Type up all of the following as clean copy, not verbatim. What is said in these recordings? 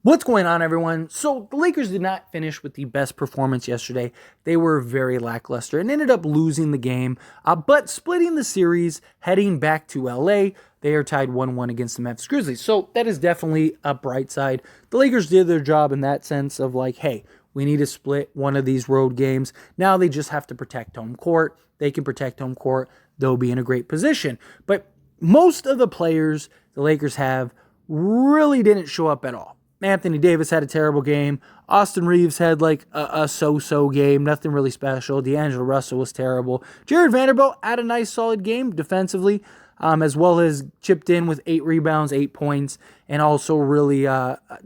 What's going on, everyone? So the Lakers did not finish with the best performance yesterday. They were very lackluster and ended up losing the game, but splitting the series, heading back to LA. They are tied 1-1 against the Memphis Grizzlies. So that is definitely a bright side. The Lakers did their job in that sense of like, hey, we need to split one of these road games. Now they just have to protect home court. They can protect home court. They'll be in a great position. But most of the players the Lakers have really didn't show up at all. Anthony Davis had a terrible game. Austin Reeves had like a so-so game, nothing really special. D'Angelo Russell was terrible. Jared Vanderbilt had a nice solid game defensively, as well as chipped in with 8 rebounds, 8 points, and also really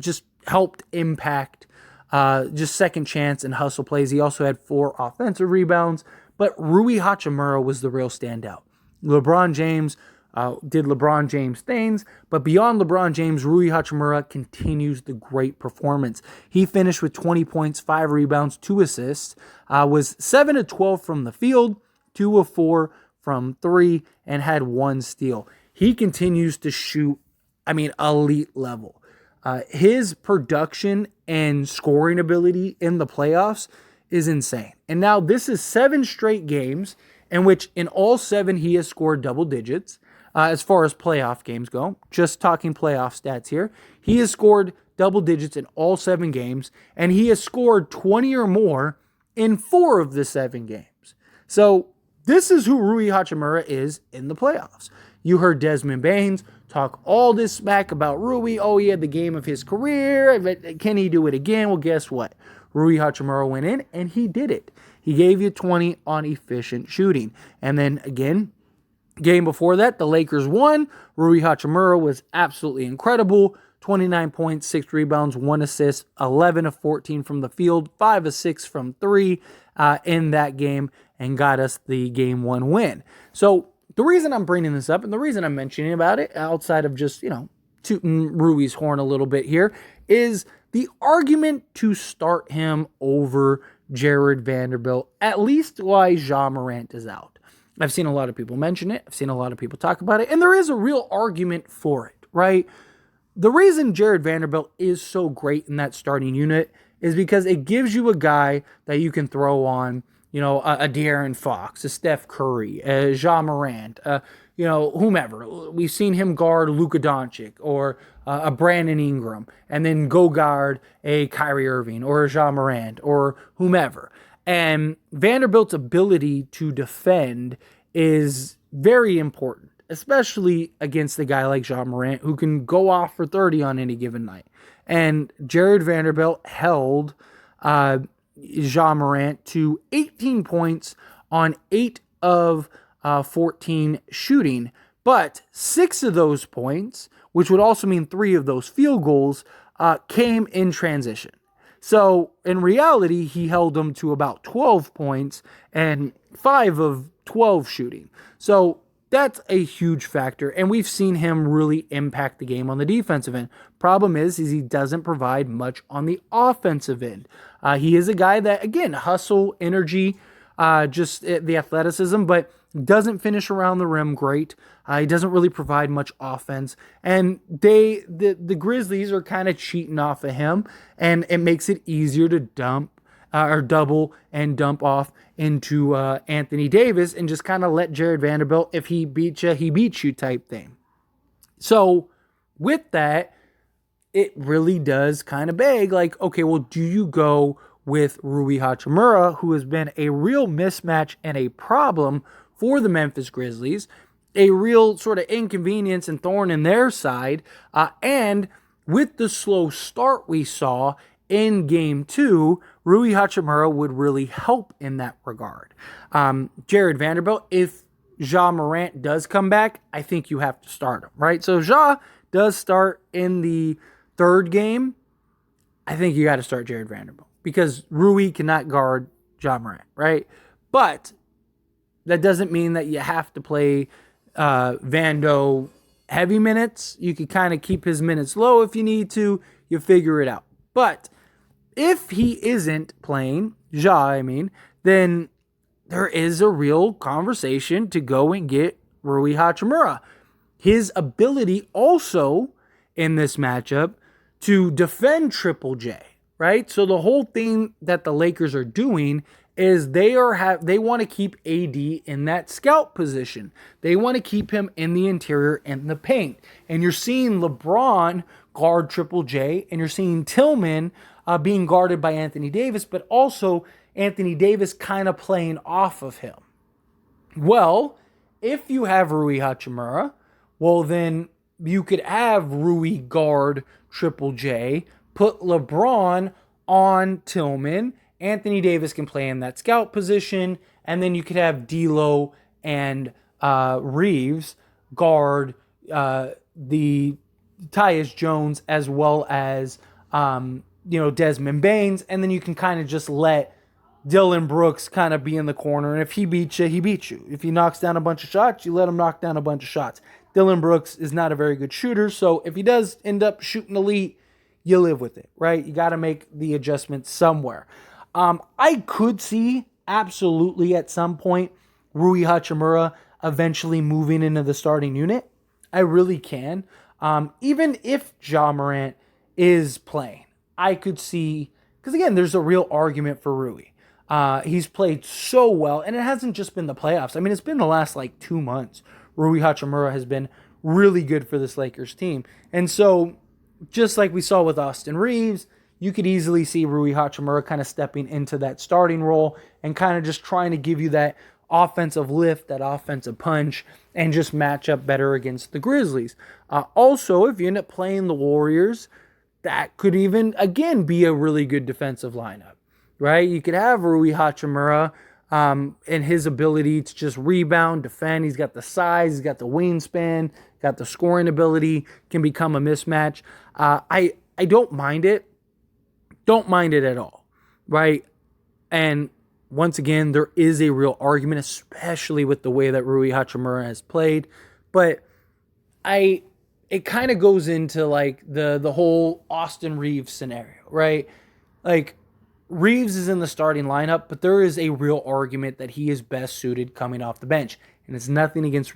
just helped impact just second chance and hustle plays. He also had 4 offensive rebounds, but Rui Hachimura was the real standout. LeBron James did LeBron James things, but beyond LeBron James, Rui Hachimura continues the great performance. He finished with 20 points, 5 rebounds, 2 assists, was 7 of 12 from the field, 2 of 4 from 3, and had 1 steal. He continues to shoot, elite level. His production and scoring ability in the playoffs is insane. And now this is 7 straight games in which in all 7 he has scored double digits. As far as playoff games go, just talking playoff stats here, he has scored double digits in all 7 games, and he has scored 20 or more in 4 of the 7 games. So this is who Rui Hachimura is in the playoffs. You heard Desmond Baines talk all this smack about Rui. Oh, he had the game of his career. Can he do it again? Well, guess what? Rui Hachimura went in, and he did it. He gave you 20 on efficient shooting. And then, again, game before that, the Lakers won. Rui Hachimura was absolutely incredible. 29 points, 6 rebounds, 1 assist, 11 of 14 from the field, 5 of 6 from 3 in that game, and got us the Game 1 win. So the reason I'm bringing this up and the reason I'm mentioning about it, outside of just, tooting Rui's horn a little bit here, is the argument to start him over Jared Vanderbilt, at least while Ja Morant is out. I've seen a lot of people mention it. I've seen a lot of people talk about it. And there is a real argument for it, right? The reason Jared Vanderbilt is so great in that starting unit is because it gives you a guy that you can throw on, a De'Aaron Fox, a Steph Curry, a Ja Morant, whomever. We've seen him guard Luka Doncic or a Brandon Ingram and then go guard a Kyrie Irving or a Ja Morant or whomever. And Vanderbilt's ability to defend is very important, especially against a guy like Ja Morant, who can go off for 30 on any given night. And Jared Vanderbilt held Ja Morant to 18 points on 8 of 14 shooting. But 6 of those points, which would also mean 3 of those field goals, came in transition. So in reality, he held them to about 12 points and 5 of 12 shooting. So that's a huge factor, and we've seen him really impact the game on the defensive end. Problem is he doesn't provide much on the offensive end. He is a guy that, again, hustle, energy, just the athleticism, but doesn't finish around the rim great. He doesn't really provide much offense. And the Grizzlies are kind of cheating off of him, and it makes it easier to dump or double and dump off into Anthony Davis and just kind of let Jared Vanderbilt, if he beats you, he beats you type thing. So with that, it really does kind of beg like, okay, well, do you go with Rui Hachimura, who has been a real mismatch and a problem for the Memphis Grizzlies, a real sort of inconvenience and thorn in their side, and with the slow start we saw in Game 2, Rui Hachimura would really help in that regard. Jared Vanderbilt, if Ja Morant does come back, I think you have to start him, right? So if Ja does start in the 3rd game, I think you got to start Jared Vanderbilt because Rui cannot guard Ja Morant, right? But that doesn't mean that you have to play Vando heavy minutes. You can kind of keep his minutes low if you need to. You figure it out. But if he isn't playing, then there is a real conversation to go and get Rui Hachimura. His ability also in this matchup to defend Triple J, right? So the whole thing that the Lakers are doing is they want to keep AD in that scout position. They want to keep him in the interior and the paint. And you're seeing LeBron guard Triple J, and you're seeing Tillman being guarded by Anthony Davis, but also Anthony Davis kind of playing off of him. Well, if you have Rui Hachimura, well then you could have Rui guard Triple J, put LeBron on Tillman, Anthony Davis can play in that scout position, and then you could have D'Lo and Reeves guard the Tyus Jones as well as Desmond Baines, and then you can kind of just let Dillon Brooks kind of be in the corner, and if he beats you, he beats you. If he knocks down a bunch of shots, you let him knock down a bunch of shots. Dillon Brooks is not a very good shooter, so if he does end up shooting elite, you live with it, right? You got to make the adjustment somewhere. I could see absolutely at some point Rui Hachimura eventually moving into the starting unit. I really can. Even if Ja Morant is playing, I could see, because again, there's a real argument for Rui. He's played so well, and it hasn't just been the playoffs. I mean, it's been the last 2 months. Rui Hachimura has been really good for this Lakers team. And so, just like we saw with Austin Reeves, you could easily see Rui Hachimura kind of stepping into that starting role and kind of just trying to give you that offensive lift, that offensive punch, and just match up better against the Grizzlies. Also, if you end up playing the Warriors, that could even, again, be a really good defensive lineup, right? You could have Rui Hachimura and his ability to just rebound, defend. He's got the size, he's got the wingspan, got the scoring ability, can become a mismatch. I don't mind it. Don't mind it at all, right? And once again, there is a real argument, especially with the way that Rui Hachimura has played. But it kind of goes into the whole Austin Reeves scenario, right? Reeves is in the starting lineup, but there is a real argument that he is best suited coming off the bench. And it's nothing against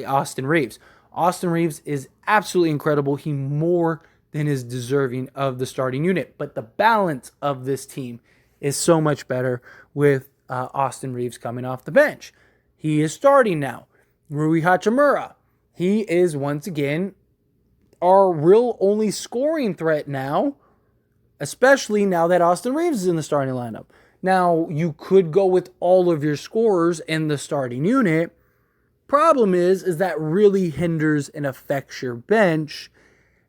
Austin Reeves. Austin Reeves is absolutely incredible. He more than is deserving of the starting unit. But the balance of this team is so much better with Austin Reeves coming off the bench. He is starting now. Rui Hachimura, he is once again our real only scoring threat now, especially now that Austin Reeves is in the starting lineup. Now, you could go with all of your scorers in the starting unit. Problem is that really hinders and affects your bench,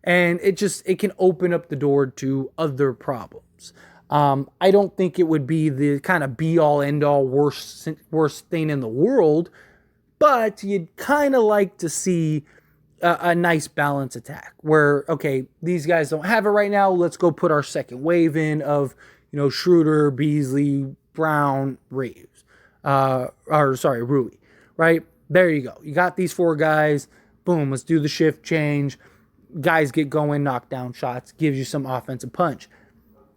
and it can open up the door to other problems. I don't think it would be the kind of be-all, end-all, worst thing in the world, but you'd kind of like to see a nice balance attack where, okay, these guys don't have it right now. Let's go put our second wave in of, Schroeder, Beasley, Brown, Reeves. Rui, right? There you go. You got these 4 guys. Boom, let's do the shift change. Guys get going, knock down shots, gives you some offensive punch.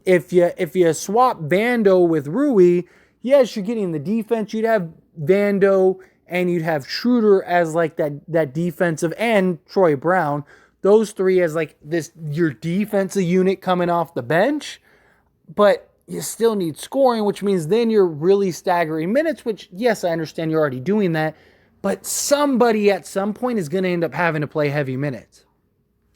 If you swap Vando with Rui, yes, you're getting the defense. You'd have Vando and you'd have Schroeder as that defensive, and Troy Brown. Those 3 as your defensive unit coming off the bench. But you still need scoring, which means then you're really staggering minutes, which, yes, I understand you're already doing that. But somebody at some point is going to end up having to play heavy minutes.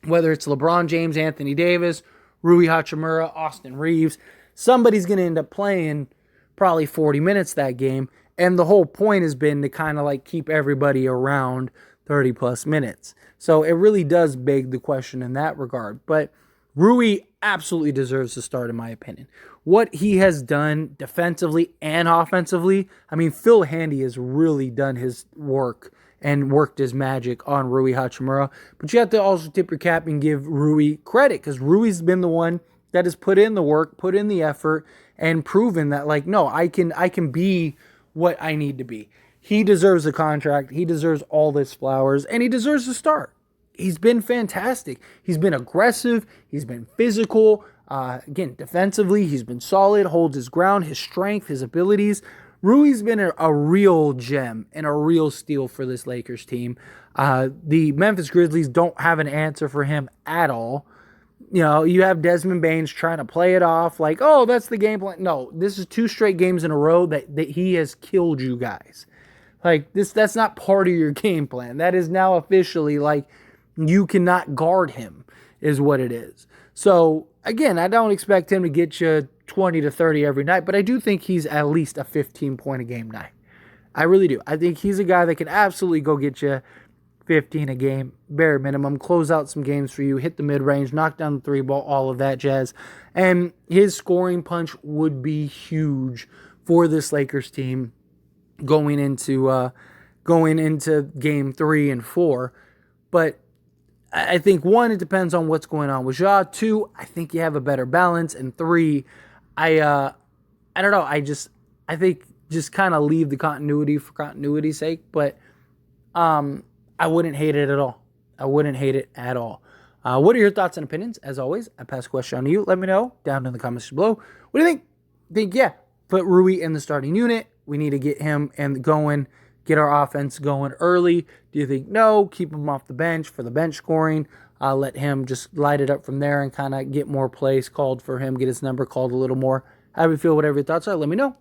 Whether it's LeBron James, Anthony Davis, Rui Hachimura, Austin Reeves, somebody's going to end up playing probably 40 minutes that game. And the whole point has been to kind of keep everybody around 30 plus minutes. So it really does beg the question in that regard. But Rui absolutely deserves to start, in my opinion. What he has done defensively and offensively, I mean, Phil Handy has really done his work and worked his magic on Rui Hachimura. But you have to also tip your cap and give Rui credit, because Rui's been the one that has put in the work, put in the effort, and proven that, no, I can be what I need to be. He deserves a contract. He deserves all this flowers, and he deserves to start. He's been fantastic. He's been aggressive. He's been physical. Again, defensively, he's been solid, holds his ground, his strength, his abilities. Rui's been a real gem and a real steal for this Lakers team. The Memphis Grizzlies don't have an answer for him at all. You have Desmond Baines trying to play it off like, oh, that's the game plan. No, this is 2 straight games in a row that he has killed you guys. Like that's not part of your game plan. That is now officially like you cannot guard him is what it is. So again, I don't expect him to get you 20 to 30 every night, but I do think he's at least a 15-point a game night. I really do. I think he's a guy that can absolutely go get you 15 a game, bare minimum, close out some games for you, hit the mid-range, knock down the 3-ball, all of that jazz. And his scoring punch would be huge for this Lakers team going into game 3 and 4. But I think 1, it depends on what's going on with Ja. 2, I think you have a better balance. And 3, I don't know. I think just kind of leave the continuity for continuity's sake. But I wouldn't hate it at all. I wouldn't hate it at all. What are your thoughts and opinions? As always, I pass the question on to you. Let me know down in the comments below. What do you think? Yeah, put Rui in the starting unit. We need to get him going, get our offense going early. Do you think no? Keep him off the bench for the bench scoring. Let him just light it up from there and kind of get more plays called for him, get his number called a little more. How do you feel? Whatever your thoughts are, let me know